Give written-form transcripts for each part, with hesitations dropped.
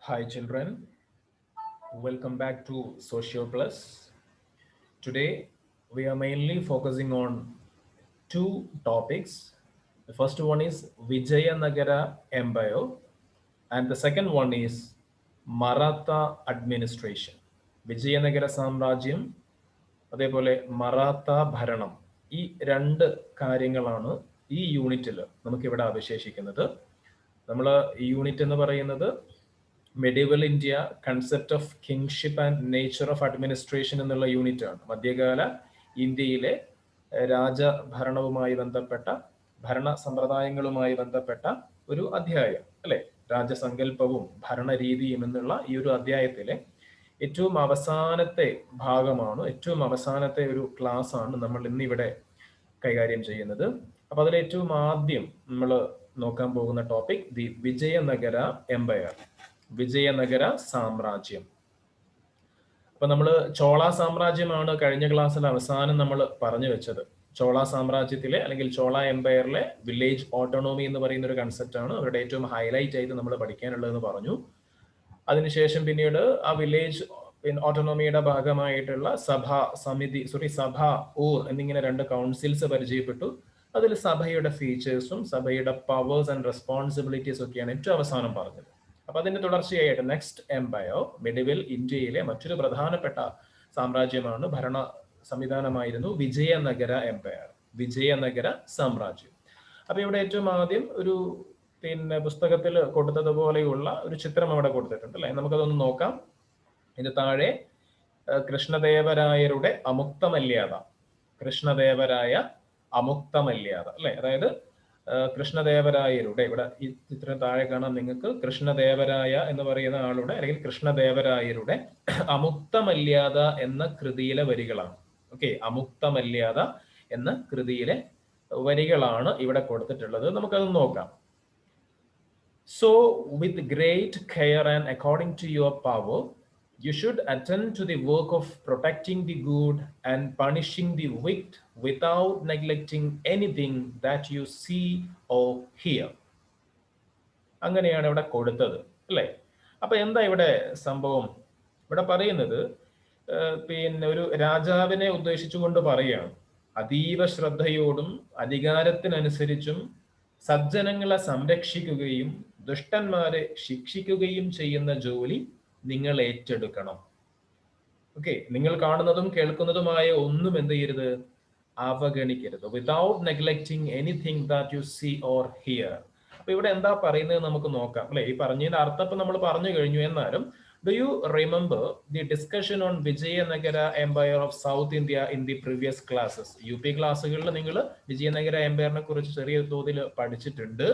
Hi children, welcome back to Social Plus. Today we are mainly focusing on two topics. The first one is Vijayanagara Empire and the second one is Maratha administration. Vijayanagara സാമ്രാജ്യം അതേപോലെ മറാത്ത ഭരണം ഈ രണ്ട് കാര്യങ്ങളാണ് ഈ യൂണിറ്റിൽ നമുക്കിവിടെ അവശേഷിക്കുന്നത്. നമ്മൾ ഈ യൂണിറ്റ് എന്ന് പറയുന്നത് medieval India concept of kingship and nature of administration എന്നുള്ള യൂണിറ്റ് ആണ്. മധ്യകാല ഇന്ത്യയിലെ രാജഭരണവുമായി ബന്ധപ്പെട്ട ഭരണ സമ്പ്രദായങ്ങളുമായി ബന്ധപ്പെട്ട ഒരു അധ്യായം അല്ലെ, രാജസങ്കല്പവും ഭരണരീതിയും എന്നുള്ള ഈ ഒരു അധ്യായത്തിലെ ഏറ്റവും അവസാനത്തെ ഭാഗമാണ്, ഏറ്റവും അവസാനത്തെ ഒരു ക്ലാസ് ആണ് നമ്മൾ ഇന്നിവിടെ കൈകാര്യം ചെയ്യുന്നത്. അപ്പൊ അതിൽ ഏറ്റവും ആദ്യം നമ്മൾ നോക്കാൻ പോകുന്ന topic the Vijayanagara empire, Vijayanagara സാമ്രാജ്യം. അപ്പൊ നമ്മൾ ചോള സാമ്രാജ്യമാണ് കഴിഞ്ഞ ക്ലാസ്സിൽ അവസാനം നമ്മൾ പറഞ്ഞു വെച്ചത്. ചോള സാമ്രാജ്യത്തിലെ അല്ലെങ്കിൽ ചോള എംപയറിലെ വില്ലേജ് ഓട്ടോണോമി എന്ന് പറയുന്ന ഒരു കൺസെപ്റ്റ് ആണ് അവരുടെ ഏറ്റവും ഹൈലൈറ്റ് ആയിട്ട് നമ്മൾ പഠിക്കാനുള്ളതെന്ന് പറഞ്ഞു. അതിനുശേഷം പിന്നീട് ആ വില്ലേജ് ഓട്ടോണോമിയുടെ ഭാഗമായിട്ടുള്ള സഭ ഊർ എന്നിങ്ങനെ രണ്ട് കൗൺസിൽസ് പരിചയപ്പെട്ടു. അതിൽ സഭയുടെ ഫീച്ചേഴ്സും സഭയുടെ പവേഴ്സ് ആൻഡ് റെസ്പോൺസിബിലിറ്റീസ് ഒക്കെയാണ് ഏറ്റവും അവസാനം പറഞ്ഞത്. അപ്പൊ അതിന്റെ തുടർച്ചയായിട്ട് നെക്സ്റ്റ് എംപയർ മിഡിവിൽ ഇന്ത്യയിലെ മറ്റൊരു പ്രധാനപ്പെട്ട സാമ്രാജ്യമാണ്, ഭരണ സംവിധാനമായിരുന്നു വിജയനഗര എംപയർ, വിജയനഗര സാമ്രാജ്യം. അപ്പൊ ഇവിടെ ഏറ്റവും ആദ്യം ഒരു പുസ്തകത്തിൽ കൊടുത്തതുപോലെയുള്ള ഒരു ചിത്രം അവിടെ കൊടുത്തിട്ടുണ്ട് അല്ലെ, നമുക്കതൊന്ന് നോക്കാം. ഇതിന്റെ താഴെ കൃഷ്ണദേവരായരുടെ അമുക്തമല്യാത, കൃഷ്ണദേവരായ അമുക്തമല്യാത അല്ലെ, അതായത് കൃഷ്ണദേവരായരുടെ, ഇവിടെ ഈ ചിത്രം താഴെ കാണാം നിങ്ങൾക്ക്, കൃഷ്ണദേവരായ എന്ന് പറയുന്ന ആളുടെ അല്ലെങ്കിൽ കൃഷ്ണദേവരായരുടെ അമുക്തമല്യാത എന്ന കൃതിയിലെ വരികളാണ്. ഓക്കെ, അമുക്തമല്യാത എന്ന കൃതിയിലെ വരികളാണ് ഇവിടെ കൊടുത്തിട്ടുള്ളത്. നമുക്കത് നോക്കാം. So with great care and according to your power, you should attend to the work of protecting the good and punishing the wicked without neglecting anything that you see or hear. അങ്ങനെയാണ് ഇവിടെ കൊടുത്തത് അല്ലേ. അപ്പൊ എന്താ ഇവിടെ സംഭവം? ഇവിടെ പറയുന്നത് ഒരു രാജാവിനെ ഉദ്ദേശിച്ചുകൊണ്ട് പറയുകയാണ്, അതീവ ശ്രദ്ധയോടും അധികാരത്തിനനുസരിച്ചും സജ്ജനങ്ങളെ സംരക്ഷിക്കുകയും ദുഷ്ടന്മാരെ ശിക്ഷിക്കുകയും ചെയ്യുന്ന ജോലി നിങ്ങൾ ഏറ്റെടുക്കണം. ഓക്കെ, നിങ്ങൾ കാണുന്നതും കേൾക്കുന്നതുമായ ഒന്നും എന്ത് ചെയ്യരുത്, അവഗണിക്കരുത്. Without neglecting anything that you see or hear. അപ്പൊ ഇവിടെ എന്താ പറയുന്നത് നമുക്ക് നോക്കാം അല്ലെ. ഈ പറഞ്ഞതിന്റെ അർത്ഥം ഇപ്പൊ നമ്മൾ പറഞ്ഞു കഴിഞ്ഞു. എന്നാലും do you remember the discussion on Vijayanagara empire of South India in the previous classes? UP ക്ലാസ്സുകളിൽ നിങ്ങൾ വിജയനഗര എംപയറിനെ കുറിച്ച് ചെറിയ തോതിൽ പഠിച്ചിട്ടുണ്ട്.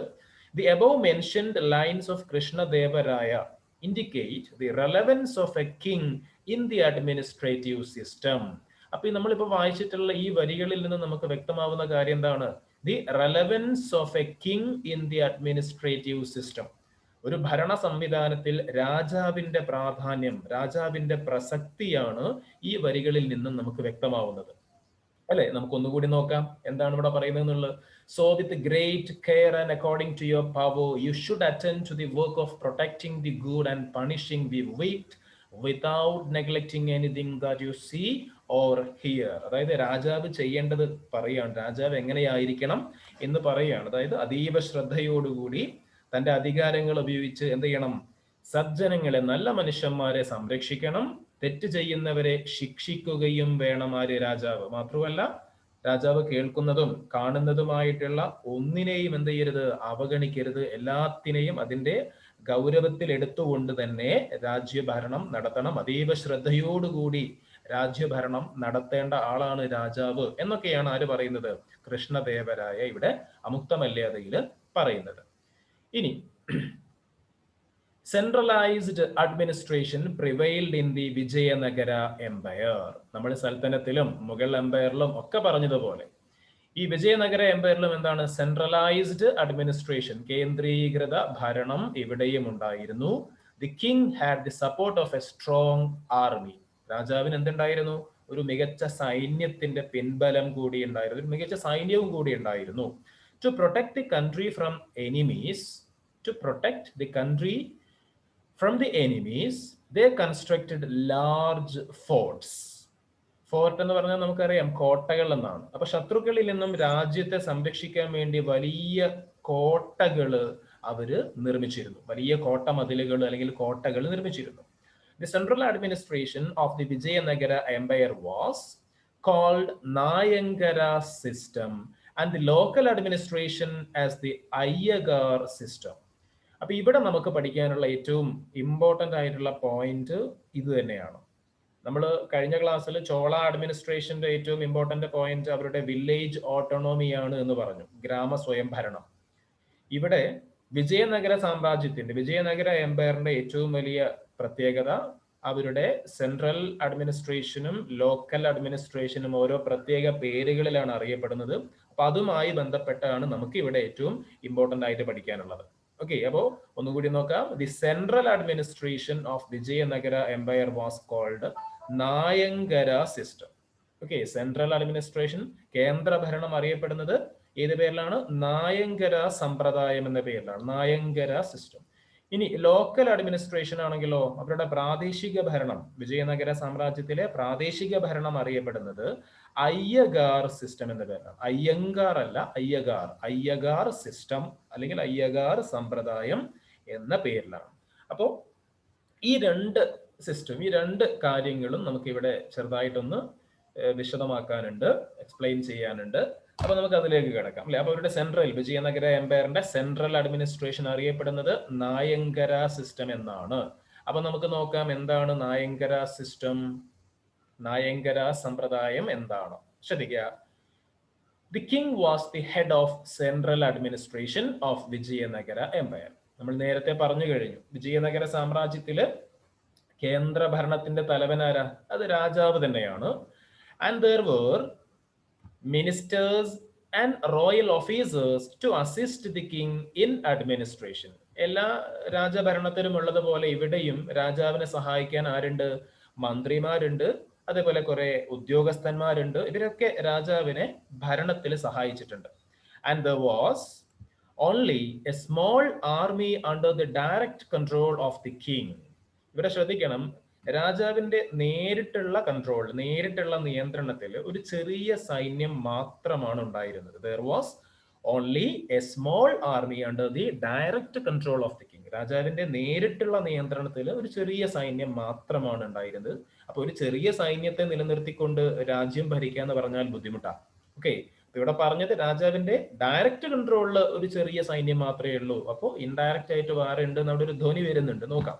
The above mentioned lines of Krishna Deva Raya indicate the relevance of a king in the administrative system. അപ്പൊ നമ്മളിപ്പോ വായിച്ചിട്ടുള്ള ഈ വരികളിൽ നിന്ന് നമുക്ക് വ്യക്തമാവുന്ന കാര്യം എന്താണ്? The relevance of a king in the administrative system. ഒരു ഭരണ സംവിധാനത്തിൽ രാജാവിന്റെ പ്രാധാന്യം, രാജാവിന്റെ പ്രസക്തിയാണ് ഈ വരികളിൽ നിന്നും നമുക്ക് വ്യക്തമാവുന്നത് അല്ലെ. നമുക്കൊന്നുകൂടി നോക്കാം എന്താണ് ഇവിടെ പറയുന്നത് എന്നുള്ളത്. So with great care and according to your power, you should attend to the work of protecting the good and punishing the wicked without neglecting anything that you see or hear. അതായത് രാജാവ് ചെയ്യേണ്ടത് പറയാണ്, രാജാവ് എങ്ങനെയായിരിക്കണം എന്ന് പറയാണ്. അതായത് അതീവ ശ്രദ്ധയോടുകൂടി തന്റെ അധികാരങ്ങൾ ഉപയോഗിച്ച് എന്ത് ചെയ്യണം, സജ്ജനങ്ങളെ, നല്ല മനുഷ്യന്മാരെ സംരക്ഷിക്കണം, തെറ്റ് ചെയ്യുന്നവരെ ശിക്ഷിക്കുകയും വേണം. ആര്? രാജാവ്. മാത്രമല്ല രാജാവ് കേൾക്കുന്നതും കാണുന്നതുമായിട്ടുള്ള ഒന്നിനെയും എന്ത് ചെയ്യരുത്, അവഗണിക്കരുത്. എല്ലാത്തിനെയും അതിന്റെ ഗൗരവത്തിൽ എടുത്തുകൊണ്ട് തന്നെ രാജ്യഭരണം നടത്തണം. അതീവ ശ്രദ്ധയോടുകൂടി രാജ്യഭരണം നടത്തേണ്ട ആളാണ് രാജാവ് എന്നൊക്കെയാണ് ആര് പറയുന്നത്? കൃഷ്ണദേവരായ ഇവിടെ അമുക്തമല്യാതയിൽ പറയുന്നത്. ഇനി centralised administration prevailed in the Vijayanagara empire. നമ്മൾ സൽത്തനത്തിലും മുഗൾ എംപയറിലും ഒക്കെ പറഞ്ഞതുപോലെ ഈ വിജയനഗര എംപയറിലും എന്താണ്? സെൻട്രലൈസ്ഡ് അഡ്മിനിസ്ട്രേഷൻ, കേന്ദ്രീകൃത ഭരണം ഇവിടെയും ഉണ്ടായിരുന്നു. The king had the support of A strong army. രാജാവിന് എന്തുണ്ടായിരുന്നു? ഒരു മികച്ച സൈന്യത്തിന്റെ പിൻബലം കൂടി ഉണ്ടായിരുന്നു, ഒരു മികച്ച സൈന്യവും കൂടി ഉണ്ടായിരുന്നു. To protect the country from enemies, to protect the country From the enemies, they constructed large forts. Fort എന്ന് പറഞ്ഞാൽ നമുക്കറിയാം കോട്ടകൾ എന്നാണ്. അപ്പൊ ശത്രുക്കളിൽ നിന്നും രാജ്യത്തെ സംരക്ഷിക്കാൻ വേണ്ടി വലിയ കോട്ടകള് അവര് നിർമ്മിച്ചിരുന്നു. വലിയ കോട്ട മതിലുകൾ അല്ലെങ്കിൽ കോട്ടകൾ നിർമ്മിച്ചിരുന്നു. The central administration of the Vijayanagara Empire was called Nayangara system and the local administration as the Ayyagar system. അപ്പൊ ഇവിടെ നമുക്ക് പഠിക്കാനുള്ള ഏറ്റവും ഇമ്പോർട്ടന്റ് ആയിട്ടുള്ള പോയിന്റ് ഇത് തന്നെയാണ്. നമ്മൾ കഴിഞ്ഞ ക്ലാസ്സിൽ ചോള അഡ്മിനിസ്ട്രേഷന്റെ ഏറ്റവും ഇമ്പോർട്ടന്റ് പോയിന്റ് അവരുടെ വില്ലേജ് ഓട്ടോണോമിയാണ് എന്ന് പറഞ്ഞു, ഗ്രാമ സ്വയംഭരണം. ഇവിടെ വിജയനഗര സാമ്രാജ്യത്തിന്റെ, വിജയനഗര എംപയറിന്റെ ഏറ്റവും വലിയ പ്രത്യേകത അവരുടെ സെൻട്രൽ അഡ്മിനിസ്ട്രേഷനും ലോക്കൽ അഡ്മിനിസ്ട്രേഷനും ഓരോ പ്രത്യേക പേരുകളിലാണ് അറിയപ്പെടുന്നത്. അപ്പൊ അതുമായി ബന്ധപ്പെട്ടാണ് നമുക്ക് ഇവിടെ ഏറ്റവും ഇമ്പോർട്ടന്റ് ആയിട്ട് പഠിക്കാനുള്ളത്. ഓക്കെ, അപ്പോ ഒന്നുകൂടി നോക്കാം. The central administration of Vijayanagara empire was called Nayankara system. Okay, central administration, കേന്ദ്ര ഭരണം അറിയപ്പെടുന്നത് ഏത് പേരിലാണ്? നായങ്കര സമ്പ്രദായം എന്ന പേരിലാണ്, നായങ്കര സിസ്റ്റം. ഇനി ലോക്കൽ അഡ്മിനിസ്ട്രേഷൻ ആണെങ്കിലോ അവരുടെ പ്രാദേശിക ഭരണം, വിജയനഗര സാമ്രാജ്യത്തിലെ പ്രാദേശിക ഭരണം അറിയപ്പെടുന്നത് അയ്യഗാർ സിസ്റ്റം എന്ന പേരിലാണ്. അയ്യങ്കാർ അല്ല, അയ്യഗാർ, അയ്യഗാർ സിസ്റ്റം അല്ലെങ്കിൽ അയ്യഗാർ സമ്പ്രദായം എന്ന പേരിലാണ്. അപ്പോ ഈ രണ്ട് സിസ്റ്റം, ഈ രണ്ട് കാര്യങ്ങളും നമുക്ക് ഇവിടെ ചെറുതായിട്ടൊന്ന് വിശദമാക്കാനുണ്ട്, എക്സ്പ്ലെയിൻ ചെയ്യാനുണ്ട്. അപ്പൊ നമുക്ക് അതിലേക്ക് കിടക്കാം അല്ലെ. അപ്പൊ അവരുടെ സെൻട്രൽ, വിജയനഗര എംപയറിന്റെ സെൻട്രൽ അഡ്മിനിസ്ട്രേഷൻ അറിയപ്പെടുന്നത് നായങ്കര സിസ്റ്റം എന്നാണ്. അപ്പൊ നമുക്ക് നോക്കാം എന്താണ് നായങ്കര സിസ്റ്റം, നായങ്കര സമ്പ്രദായം എന്താണ്. ശ്രദ്ധിക്കുക. The king was the head of central administration of Vijayanagara empire. നമ്മൾ നേരത്തെ പറഞ്ഞു കഴിഞ്ഞു, വിജയനഗര സാമ്രാജ്യത്തില് കേന്ദ്ര ഭരണത്തിന്റെ തലവനാരാ? അത് രാജാവ് തന്നെയാണ്. And there were ministers and royal officers to assist the king in administration. എല്ലാ രാജഭരണത്തിലും ഉള്ളതുപോലെ ഇവിടെയും രാജാവിനെ സഹായിക്കാൻ ആരുണ്ട്? മന്ത്രിമാരുണ്ട്, അതേപോലെ കുറെ ഉദ്യോഗസ്ഥന്മാരുണ്ട്. ഇവരൊക്കെ രാജാവിനെ ഭരണത്തിൽ സഹായിച്ചിട്ടുണ്ട്. And there was only a small army under the direct control of the king. ഇവിടെ ശ്രദ്ധിക്കണം, രാജാവിന്റെ നേരിട്ടുള്ള കൺട്രോൾ, നേരിട്ടുള്ള നിയന്ത്രണത്തിൽ ഒരു ചെറിയ സൈന്യം മാത്രമാണ് ഉണ്ടായിരുന്നത്. There was only a small army under the direct control of the king. രാജാവിന്റെ നേരിട്ടുള്ള നിയന്ത്രണത്തിൽ ഒരു ചെറിയ സൈന്യം മാത്രമാണ് ഉണ്ടായിരുന്നത്. അപ്പൊ ഒരു ചെറിയ സൈന്യത്തെ നിലനിർത്തിക്കൊണ്ട് രാജ്യം ഭരിക്കുക എന്ന് പറഞ്ഞാൽ ബുദ്ധിമുട്ടാണ്. ഓക്കെ, ഇവിടെ പറഞ്ഞത് രാജാവിന്റെ ഡയറക്റ്റ് കൺട്രോളിൽ ഒരു ചെറിയ സൈന്യം മാത്രമേ ഉള്ളൂ. അപ്പോൾ ഇൻഡയറക്റ്റ് ആയിട്ട് വേറെ ഉണ്ട്, അവിടെ ഒരു ധ്വനി വരുന്നുണ്ട്, നോക്കാം.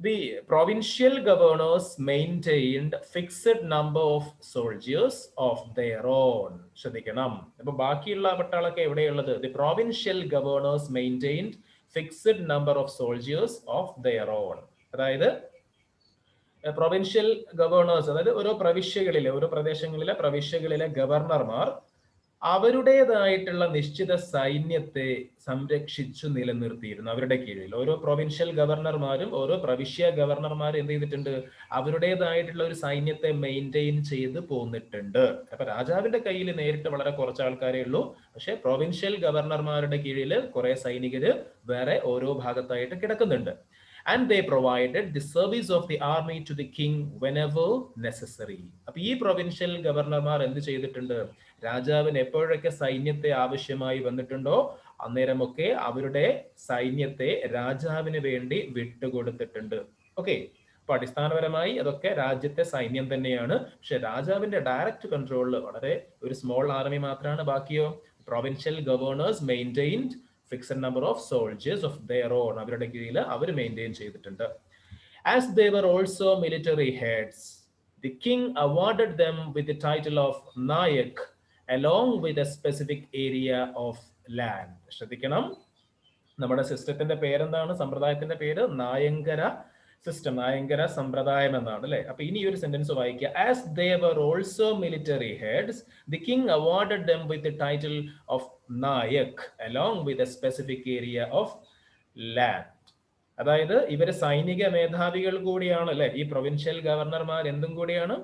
The provincial governors maintained fixed number of soldiers of their own. ശ്രദ്ധിക്കണം, അപ്പൊ ബാക്കിയുള്ള പട്ടാളൊക്കെ എവിടെയുള്ളത്? The provincial governors maintained fixed number of soldiers of their own. അതായത് പ്രൊവിൻഷ്യൽ ഗവർണേഴ്സ്, അതായത് ഓരോ പ്രവിശ്യകളിലെ, ഓരോ പ്രദേശങ്ങളിലെ പ്രവിശ്യകളിലെ ഗവർണർമാർ അവരുടേതായിട്ടുള്ള നിശ്ചിത സൈന്യത്തെ സംരക്ഷിച്ചു നിലനിർത്തിയിരുന്നു അവരുടെ കീഴിൽ. ഓരോ പ്രൊവിൻഷ്യൽ ഗവർണർമാരും ഓരോ പ്രവിശ്യ ഗവർണർമാരും എന്ത് ചെയ്തിട്ടുണ്ട്? അവരുടേതായിട്ടുള്ള ഒരു സൈന്യത്തെ മെയിൻറ്റെയിൻ ചെയ്ത് പോന്നിട്ടുണ്ട്. അപ്പൊ രാജാവിന്റെ കയ്യിൽ നേരിട്ട് വളരെ കുറച്ച് ആൾക്കാരേ ഉള്ളൂ, പക്ഷെ പ്രൊവിൻഷ്യൽ ഗവർണർമാരുടെ കീഴിൽ കുറെ സൈനികര് വേറെ ഓരോ ഭാഗത്തായിട്ട് കിടക്കുന്നുണ്ട്. And they provided the service of the army to the king whenever necessary. അപ്പൊ ഈ പ്രൊവിൻഷ്യൽ ഗവർണർമാർ എന്ത് ചെയ്തിട്ടുണ്ട്? രാജാവിന് എപ്പോഴൊക്കെ സൈന്യത്തെ ആവശ്യമായി വന്നിട്ടുണ്ടോ അന്നേരമൊക്കെ അവരുടെ സൈന്യത്തെ രാജാവിന് വേണ്ടി വിട്ടുകൊടുത്തിട്ടുണ്ട്. ഓക്കെ, അപ്പൊ അടിസ്ഥാനപരമായി അതൊക്കെ രാജ്യത്തെ സൈന്യം തന്നെയാണ്. പക്ഷെ രാജാവിന്റെ ഡയറക്റ്റ് കൺട്രോളിൽ വളരെ ഒരു സ്മോൾ ആർമി മാത്രമാണ്. ബാക്കിയോ provincial governors maintained fixed number of soldiers of their own. അവരുടെ കീഴിൽ അവർ മെയിൻറ്റെയിൻ ചെയ്തിട്ടുണ്ട്. As they were also military heads, the king awarded them with the title of Nayak along with a specific area of land. ശ്രദ്ധിക്കണം, നമ്മുടെ സിസ്റ്റത്തിന്റെ പേരെന്താണ്? സമ്പ്രദായത്തിന്റെ പേര് Nayankara system, Nayankara സമ്പ്രദായം എന്നാണ് അല്ലെ. അപ്പൊ ഇനി ഒരു സെന്റൻസ് വായിക്കുക. As they were also military heads, the king awarded them with the title of Nayak along with a specific area of land. അതായത് ഇവര് സൈനിക മേധാവികൾ കൂടിയാണ് അല്ലെ. ഈ പ്രൊവിൻഷ്യൽ ഗവർണർമാർ എന്തും കൂടിയാണ്?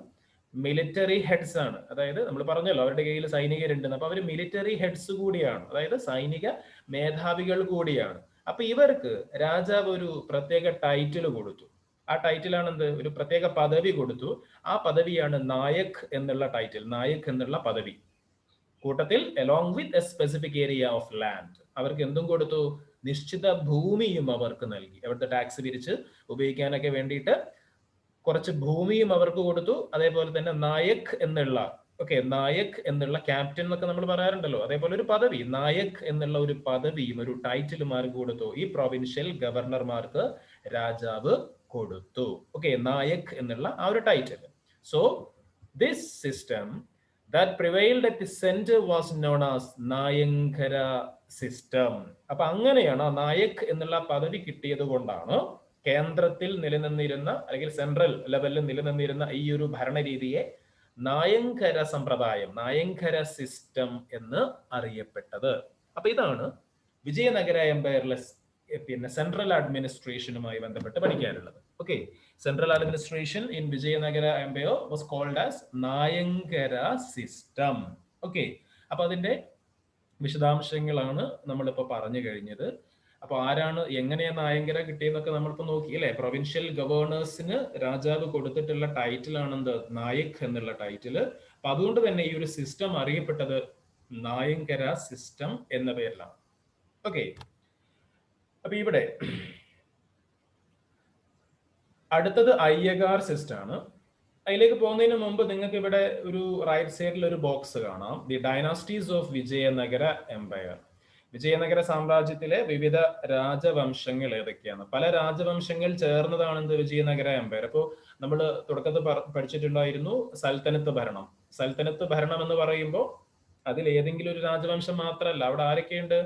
മിലിറ്ററി ഹെഡ്സ് ആണ്. അതായത് നമ്മൾ പറഞ്ഞല്ലോ അവരുടെ കയ്യിൽ സൈനികരുണ്ടെന്ന്. അപ്പൊ അവർ മിലിറ്ററി ഹെഡ്സ് കൂടിയാണ്, അതായത് സൈനിക മേധാവികൾ കൂടിയാണ്. അപ്പൊ ഇവർക്ക് രാജാവ് ഒരു പ്രത്യേക ടൈറ്റിൽ കൊടുത്തു. ആ ടൈറ്റിലാണ് എന്ത്? ഒരു പ്രത്യേക പദവി കൊടുത്തു. ആ പദവിയാണ് നായക് എന്നുള്ള ടൈറ്റിൽ, നായക് എന്നുള്ള പദവി. കൂട്ടത്തിൽ along with a specific area of land, അവർക്ക് എന്തും കൊടുത്തു? നിശ്ചിത ഭൂമിയും അവർക്ക് നൽകി. അവിടുത്തെ ടാക്സ് പിരിച്ച് ഉപയോഗിക്കാനൊക്കെ വേണ്ടിയിട്ട് കുറച്ച് ഭൂമിയും അവർക്ക് കൊടുത്തു. അതേപോലെ തന്നെ നായക് എന്നുള്ള നായക് എന്നുള്ള ക്യാപ്റ്റൻ എന്നൊക്കെ നമ്മൾ പറയാറുണ്ടല്ലോ, അതേപോലെ ഒരു പദവി, നായക് എന്നുള്ള ഒരു പദവിയും ഒരു ടൈറ്റിലും ആർക്ക് കൊടുത്തു? ഈ പ്രൊവിൻഷ്യൽ ഗവർണർമാർക്ക് രാജാവ് കൊടുത്തു. നായക് എന്നുള്ള ആ ഒരു title. So this system that prevailed at the center was known as Nayankara system. അപ്പൊ അങ്ങനെയാണ് നായക് എന്നുള്ള പദവി കിട്ടിയത് കൊണ്ടാണ് കേന്ദ്രത്തിൽ നിലനിന്നിരുന്ന അല്ലെങ്കിൽ സെൻട്രൽ ലെവലിൽ നിലനിന്നിരുന്ന ഈ ഒരു ഭരണരീതിയെ നായങ്കര സമ്പ്രദായം, നായങ്കര സിസ്റ്റം എന്ന് അറിയപ്പെട്ടത്. അപ്പൊ ഇതാണ് വിജയനഗര എംപയറിലെ സെൻട്രൽ അഡ്മിനിസ്ട്രേഷനുമായി ബന്ധപ്പെട്ട് പഠിക്കാനുള്ളത്. Central administration in Vijayanagara Empire was called as Nayangara system. അപ്പൊ അതിന്റെ വിശദാംശങ്ങളാണ് നമ്മളിപ്പോ പറഞ്ഞു കഴിഞ്ഞത്. അപ്പൊ ആരാണ്, എങ്ങനെയാണ് നായങ്കര കിട്ടിയെന്നൊക്കെ നമ്മളിപ്പോ നോക്കി അല്ലെ. പ്രൊവിൻഷ്യൽ ഗവർണേഴ്സിന് രാജാവ് കൊടുത്തിട്ടുള്ള ടൈറ്റിൽ ആണ് എന്ത്? നായക് എന്നുള്ള ടൈറ്റിൽ. അപ്പൊ അതുകൊണ്ട് തന്നെ ഈ ഒരു സിസ്റ്റം അറിയപ്പെട്ടത് നായങ്കര സിസ്റ്റം എന്ന പേരിലാണ്. അപ്പൊ ഇവിടെ അടുത്തത് അയ്യഗാർ സിസ്റ്റം ആണ്. അതിലേക്ക് പോകുന്നതിന് മുമ്പ് നിങ്ങൾക്ക് ഇവിടെ ഒരു റൈറ്റ് സൈഡിൽ ഒരു ബോക്സ് കാണാം, the dynasties of Vijayanagara empire. Vijayanagara സാമ്രാജ്യത്തിലെ വിവിധ രാജവംശങ്ങൾ ഏതൊക്കെയാണ്? പല രാജവംശങ്ങൾ ചേർന്നതാണ് എന്ത്? വിജയനഗര എംപയർ. അപ്പോൾ നമ്മൾ തുടക്കത്തിൽ പഠിച്ചിട്ടുണ്ടായിരുന്നു സൽത്തനത്ത് ഭരണം. സൽത്തനത്ത് ഭരണം എന്ന് പറയുമ്പോൾ അതിൽ ഏതെങ്കിലും ഒരു രാജവംശം മാത്രമല്ല, അവിടെ ആരൊക്കെയുണ്ട്?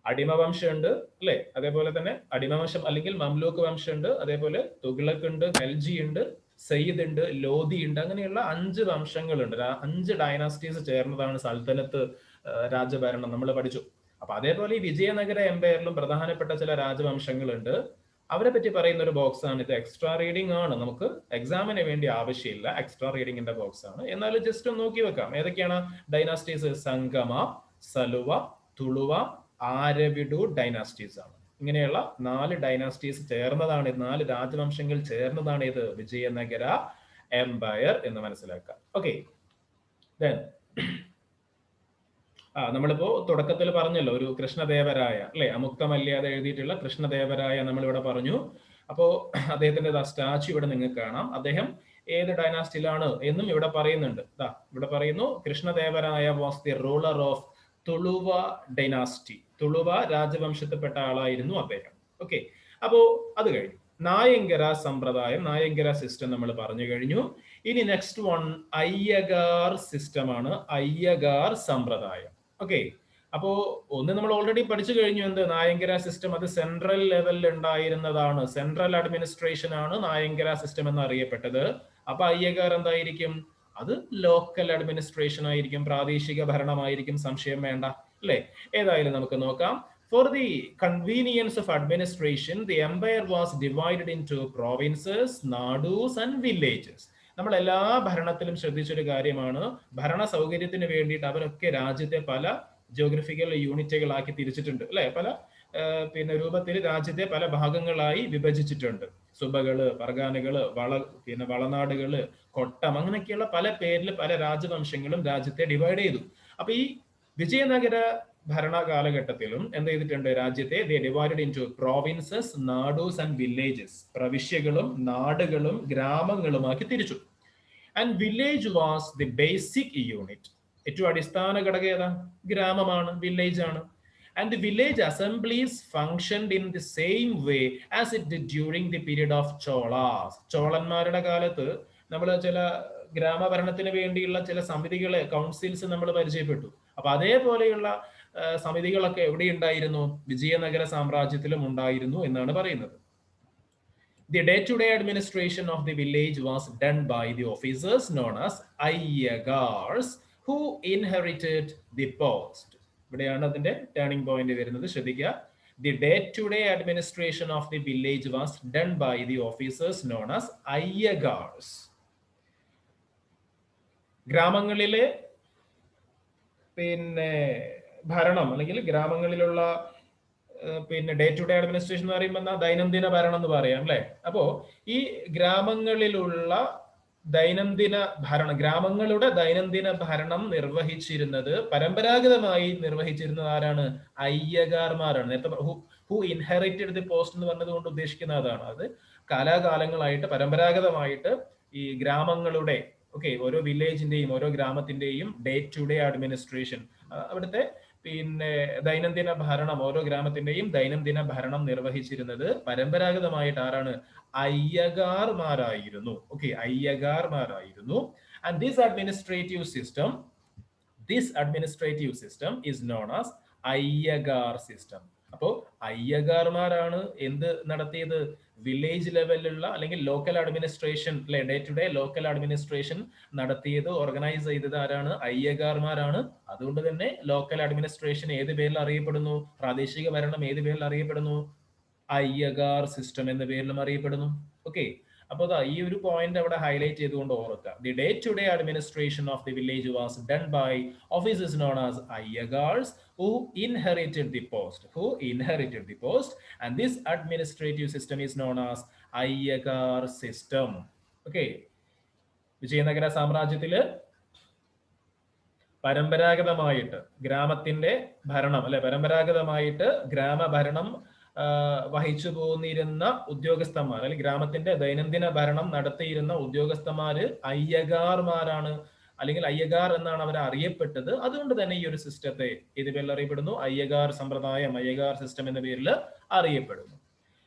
അടിമവംശം ഉണ്ട് അല്ലെ, അതേപോലെ തന്നെ അടിമവംശം അല്ലെങ്കിൽ മംലൂക്ക് വംശം ഉണ്ട്, അതേപോലെ തുഗ്ലക് ഉണ്ട്, ഖൽജി ഉണ്ട്, സയ്യിദ് ഉണ്ട്, ലോധി ഉണ്ട്. അങ്ങനെയുള്ള 5 വംശങ്ങളുണ്ട്. 5 ഡൈനാസ്റ്റീസ് ചേർന്നതാണ് സൽത്തനത്ത് രാജഭരണം. നമ്മൾ പഠിച്ചു. അപ്പൊ അതേപോലെ ഈ വിജയനഗര എംപയറിലും പ്രധാനപ്പെട്ട ചില രാജവംശങ്ങളുണ്ട്. അവരെ പറ്റി പറയുന്ന ഒരു ബോക്സ് ആണ് ഇത്. എക്സ്ട്രാ റീഡിംഗ് ആണ്, നമുക്ക് എക്സാമിന് വേണ്ടി ആവശ്യമില്ല, എക്സ്ട്രാ റീഡിങ്ങിന്റെ ബോക്സ് ആണ്. എന്നാലും ജസ്റ്റ് ഒന്ന് നോക്കി വെക്കാം. ഏതൊക്കെയാണ് ഡൈനാസ്റ്റീസ്? സംഗമ, സലുവ, തുളുവ, ആരവിഡു ഡൈനാസ്റ്റീസ് ആണ്. ഇങ്ങനെയുള്ള 4 ഡൈനാസ്റ്റീസ് ചേർന്നതാണ്, 4 രാജവംശങ്ങൾ ചേർന്നതാണ് ഇത് വിജയനഗര എംപയർ എന്ന് മനസ്സിലാക്കാം. നമ്മളിപ്പോ തുടക്കത്തിൽ പറഞ്ഞല്ലോ, ഒരു കൃഷ്ണദേവരായ അല്ലെ, അമുക്തമല്യാതെ എഴുതിയിട്ടുള്ള കൃഷ്ണദേവരായ നമ്മളിവിടെ പറഞ്ഞു. അപ്പോ അദ്ദേഹത്തിന്റെ സ്റ്റാച്യു ഇവിടെ നിങ്ങൾക്ക് കാണാം. അദ്ദേഹം ഏത് ഡൈനാസ്റ്റിയിലാണ് എന്നും ഇവിടെ പറയുന്നുണ്ട്. ഇവിടെ പറയുന്നു Krishnadevaraya was the ruler of Tuluva dynasty. Tuluva രാജവംശത്തിൽപ്പെട്ട ആളായിരുന്നു അദ്ദേഹം. അപ്പോ അത് കഴിഞ്ഞു. നായങ്കര സമ്പ്രദായം, നായങ്കര സിസ്റ്റം നമ്മൾ പറഞ്ഞു കഴിഞ്ഞു. ഇനി നെക്സ്റ്റ് വൺ അയ്യഗാർ സിസ്റ്റം ആണ്, അയ്യഗാർ സമ്പ്രദായം. അപ്പോ ഒന്ന് നമ്മൾ ഓൾറെഡി പഠിച്ചു കഴിഞ്ഞു. എന്ത്? നായങ്കര സിസ്റ്റം അത് സെൻട്രൽ ലെവലിൽ ഉണ്ടായിരുന്നതാണ്, സെൻട്രൽ അഡ്മിനിസ്ട്രേഷൻ ആണ് നായങ്കര സിസ്റ്റം എന്ന് അറിയപ്പെട്ടത്. അപ്പൊ അയ്യഗാർ എന്തായിരിക്കും? അത് ലോക്കൽ അഡ്മിനിസ്ട്രേഷൻ ആയിരിക്കും, പ്രാദേശിക ഭരണമായിരിക്കും, സംശയം വേണ്ട അല്ലെ. ഏതായാലും നമുക്ക് നോക്കാം. For the convenience of administration, the empire was divided into provinces, nadus and villages. നമ്മൾ എല്ലാ ഭരണത്തിലും ശ്രദ്ധിച്ചൊരു കാര്യമാണ്, ഭരണ സൗകര്യത്തിന് വേണ്ടിയിട്ട് അവരൊക്കെ രാജ്യത്തെ പല ജിയോഗ്രഫിക്കൽ യൂണിറ്റുകളാക്കി തിരിച്ചിട്ടുണ്ട് അല്ലെ. പല രൂപത്തിൽ രാജ്യത്തെ പല ഭാഗങ്ങളായി വിഭജിച്ചിട്ടുണ്ട്. സുബകള്, പർഗാനകള്, വളനാടുകള്, കൊട്ടം, അങ്ങനെയൊക്കെയുള്ള പല പേരിൽ പല രാജവംശങ്ങളും രാജ്യത്തെ ഡിവൈഡ് ചെയ്തു. അപ്പൊ ഈ വിജയനഗര ഭരണ കാലഘട്ടത്തിലും എന്ത് ചെയ്തിട്ടുണ്ട്? രാജ്യത്തെ divided into provinces, Nadus and villages. പ്രവിശ്യകളും നാടുകളും ഗ്രാമങ്ങളുമാക്കി തിരിച്ചു. And village was the basic unit. ഏറ്റവും അടിസ്ഥാന ഘടകം ഏതാ? ഗ്രാമമാണ്, വില്ലേജ് ആണ്. And the village assemblies functioned in the same way as it did during the period of Cholas. ചോളന്മാരുടെ കാലത്ത് നമ്മൾ ചില ഗ്രാമഭരണത്തിന് വേണ്ടിയുള്ള ചില സമിതികളെ, കൗൺസിൽസ് നമ്മൾ പരിചയപ്പെട്ടു. അപ്പൊ അതേപോലെയുള്ള സമിതികളൊക്കെ എവിടെ ഉണ്ടായിരുന്നു? വിജയനഗര സാമ്രാജ്യത്തിലും ഉണ്ടായിരുന്നു എന്നാണ് പറയുന്നത്. The day-to-day administration of the village was done by the officers known as Ayyagars, who inherited the post. ഇവിടെയാണ് അതിന്റെ ടേണിംഗ് പോയിന്റ് വരുന്നത്, ശ്രദ്ധിക്കുക. The day-to-day administration of the village was done by the officers known as Ayyagars. ഗ്രാമങ്ങളിലെ ഭരണം അല്ലെങ്കിൽ ഗ്രാമങ്ങളിലുള്ള പിന്നെ day to day administration എന്ന് പറയുമ്പോൾ ദൈനംദിന ഭരണം എന്ന് പറയാം അല്ലെ. അപ്പോ ഈ ഗ്രാമങ്ങളിലുള്ള ഗ്രാമങ്ങളുടെ ദൈനംദിന ഭരണം നിർവഹിച്ചിരുന്നത് പരമ്പരാഗതമായി നിർവഹിച്ചിരുന്നത് ആരാണ്? അയ്യഗാർമാരാണ്. നേരത്തെ ഹു ഇൻഹെറിറ്റഡ് ദി പോസ്റ്റ് എന്ന് പറഞ്ഞത് കൊണ്ട് ഉദ്ദേശിക്കുന്ന അതാണ്. അത് കാലാകാലങ്ങളായിട്ട് പരമ്പരാഗതമായിട്ട് ഈ ഗ്രാമങ്ങളുടെ ഓരോ വില്ലേജിന്റെയും ഓരോ ഗ്രാമത്തിന്റെയും ഡേ ടു ഡേ അഡ്മിനിസ്ട്രേഷൻ, അവിടുത്തെ പിന്നെ ദൈനംദിന ഭരണം, ഓരോ ഗ്രാമത്തിന്റെയും ദൈനംദിന ഭരണം നിർവഹിച്ചിരുന്നത് പരമ്പരാഗതമായിട്ട് ആരാണ്? അയ്യഗാർമാരായിരുന്നു. അയ്യഗാർമാരായിരുന്നു. And this administrative system is known as Ayyagar system. അപ്പോ അയ്യഗാർമാരാണ് എന്ത് നടത്തിയത്? വില്ലേജ് ലെവലിലുള്ള അല്ലെങ്കിൽ ലോക്കൽ അഡ്മിനിസ്ട്രേഷൻ അല്ലെ, day to day local administration നടത്തിയത്, ഓർഗനൈസ് ചെയ്തത് ആരാണ്? അയ്യഗാർമാരാണ്. അതുകൊണ്ട് തന്നെ ലോക്കൽ അഡ്മിനിസ്ട്രേഷൻ ഏത് പേരിൽ അറിയപ്പെടുന്നു? പ്രാദേശിക ഭരണം ഏത് പേരിൽ അറിയപ്പെടുന്നു? അയ്യഗാർ സിസ്റ്റം എന്ന പേരിലും അറിയപ്പെടുന്നു. അപ്പോൾ ഈ ഒരു പോയിന്റ് അവിടെ ഹൈലൈറ്റ് ചെയ്തുകൊണ്ട് ഓർക്കുക. The day to day administration of the village was done by officers known as Ayyagars who inherited the post and this administrative system is known as Ayyagar system. Vijayanagara സാമ്രാജ്യത്തില് പരമ്പരാഗതമായിട്ട് ഗ്രാമത്തിന്റെ ഭരണം അല്ലെ, പരമ്പരാഗതമായിട്ട് ഗ്രാമഭരണം വഹിച്ചു പോന്നിരുന്ന ഉദ്യോഗസ്ഥന്മാർ അല്ലെങ്കിൽ ഗ്രാമത്തിന്റെ ദൈനംദിന ഭരണം നടത്തിയിരുന്ന ഉദ്യോഗസ്ഥന്മാര് അയ്യഗാർമാരാണ്, അല്ലെങ്കിൽ അയ്യഗാർ എന്നാണ് അവർ അറിയപ്പെട്ടത്. അതുകൊണ്ട് തന്നെ ഈ ഒരു സിസ്റ്റത്തെ ഏത് പേരിൽ അറിയപ്പെടുന്നു? അയ്യഗാർ സമ്പ്രദായം, അയ്യഗാർ സിസ്റ്റം എന്ന പേരിൽ അറിയപ്പെടുന്നു.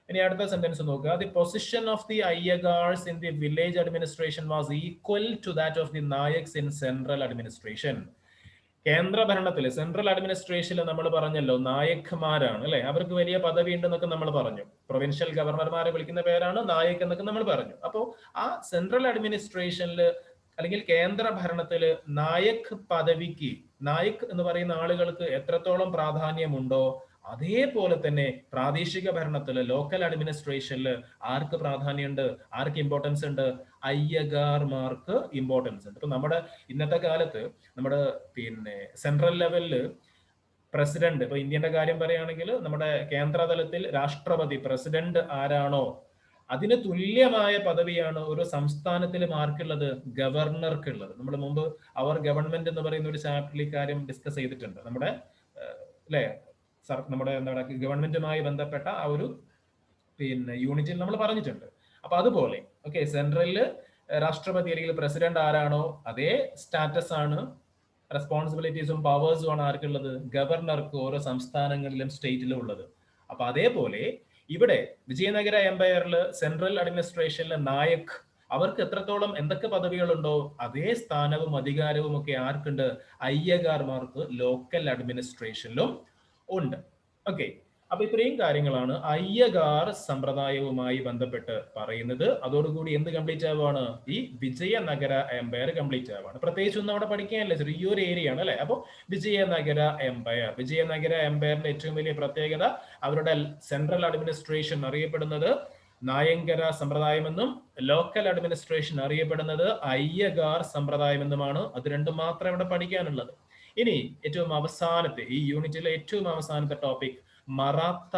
ഇനി അടുത്ത സെന്റൻസ് നോക്കുക. The position of the Ayyagars in the village administration was equal to that of the Nayaks in central administration. കേന്ദ്ര ഭരണത്തില് സെൻട്രൽ അഡ്മിനിസ്ട്രേഷനിൽ നമ്മൾ പറഞ്ഞല്ലോ നായക്മാരാണ് അല്ലെ, അവർക്ക് വലിയ പദവി ഉണ്ടെന്നൊക്കെ നമ്മൾ പറഞ്ഞു. പ്രൊവിൻഷ്യൽ ഗവർണർമാരെ വിളിക്കുന്ന പേരാണ് നായക് എന്നൊക്കെ നമ്മൾ പറഞ്ഞു. അപ്പോൾ ആ സെൻട്രൽ അഡ്മിനിസ്ട്രേഷനില് അല്ലെങ്കിൽ കേന്ദ്ര ഭരണത്തില് നായക് പദവിക്ക്, നായക് എന്ന് പറയുന്ന ആളുകൾക്ക് എത്രത്തോളം പ്രാധാന്യമുണ്ടോ അതേപോലെ തന്നെ പ്രാദേശിക ഭരണത്തില് ലോക്കൽ അഡ്മിനിസ്ട്രേഷനിൽ ആർക്ക് പ്രാധാന്യമുണ്ട്? ആർക്ക് ഇമ്പോർട്ടൻസ് ഉണ്ട്? അയ്യഗാർമാർക്ക് ഇമ്പോർട്ടൻസ് ഉണ്ട്. ഇപ്പൊ നമ്മുടെ ഇന്നത്തെ കാലത്ത് നമ്മുടെ പിന്നെ സെൻട്രൽ ലെവലില് പ്രസിഡന്റ്, ഇപ്പൊ ഇന്ത്യന്റെ കാര്യം പറയുകയാണെങ്കിൽ നമ്മുടെ കേന്ദ്രതലത്തിൽ രാഷ്ട്രപതി, പ്രസിഡന്റ് ആരാണോ അതിന് തുല്യമായ പദവിയാണ് ഒരു സംസ്ഥാനത്തിൽ ആർക്കുള്ളത്? ഗവർണർക്കുള്ളത്. നമ്മൾ മുമ്പ് അവർ ഗവൺമെന്റ് എന്ന് പറയുന്ന ഒരു ചാപ്റ്ററിൽ ഇക്കാര്യം ഡിസ്കസ് ചെയ്തിട്ടുണ്ട്. നമ്മുടെ അല്ലെ നമ്മുടെ എന്താണ് ഗവൺമെന്റുമായി ബന്ധപ്പെട്ട ആ ഒരു പിന്നെ യൂണിറ്റിൽ നമ്മൾ പറഞ്ഞിട്ടുണ്ട്. അപ്പൊ അതുപോലെ സെൻട്രലില് രാഷ്ട്രപതി അല്ലെങ്കിൽ പ്രസിഡന്റ് ആരാണോ അതേ സ്റ്റാറ്റസ് ആണ്, റെസ്പോൺസിബിലിറ്റീസും പവേഴ്സും ആണ് ആർക്കുള്ളത്? ഗവർണർക്ക് ഓരോ സംസ്ഥാനങ്ങളിലും സ്റ്റേറ്റിലും ഉള്ളത്. അപ്പൊ അതേപോലെ ഇവിടെ വിജയനഗര എംപയറിൽ സെൻട്രൽ അഡ്മിനിസ്ട്രേഷനിൽ നായക്, അവർക്ക് എത്രത്തോളം എന്തൊക്കെ പദവികളുണ്ടോ അതേ സ്ഥാനവും അധികാരവും ഒക്കെ ആർക്കുണ്ട്? അയ്യഗാർമാർക്ക് ലോക്കൽ അഡ്മിനിസ്ട്രേഷനിലും ഉണ്ട്. അപ്പൊ ഇത്രയും കാര്യങ്ങളാണ് അയ്യഗാർ സമ്പ്രദായവുമായി ബന്ധപ്പെട്ട് പറയുന്നത്. അതോടുകൂടി എന്ത് കംപ്ലീറ്റ് ആവുകയാണ്? ഈ വിജയനഗര എംപയർ കംപ്ലീറ്റ് ആവുകയാണ്. പ്രത്യേകിച്ച് ഒന്നും അവിടെ പഠിക്കാനില്ല, ചെറിയൊരു ഏരിയ ആണ് അല്ലെ. അപ്പൊ വിജയനഗര എംപയറിന്റെ ഏറ്റവും വലിയ പ്രത്യേകത അവരുടെ സെൻട്രൽ അഡ്മിനിസ്ട്രേഷൻ അറിയപ്പെടുന്നത് നായങ്കര സമ്പ്രദായമെന്നും ലോക്കൽ അഡ്മിനിസ്ട്രേഷൻ അറിയപ്പെടുന്നത് അയ്യഗാർ സമ്പ്രദായമെന്നുമാണ്. അത് രണ്ടും മാത്രമേ ഇവിടെ പഠിക്കാനുള്ളത്. ഇനി ഏറ്റവും അവസാനത്തെ ഈ യൂണിറ്റിലെ ഏറ്റവും അവസാനത്തെ ടോപ്പിക് മറാത്ത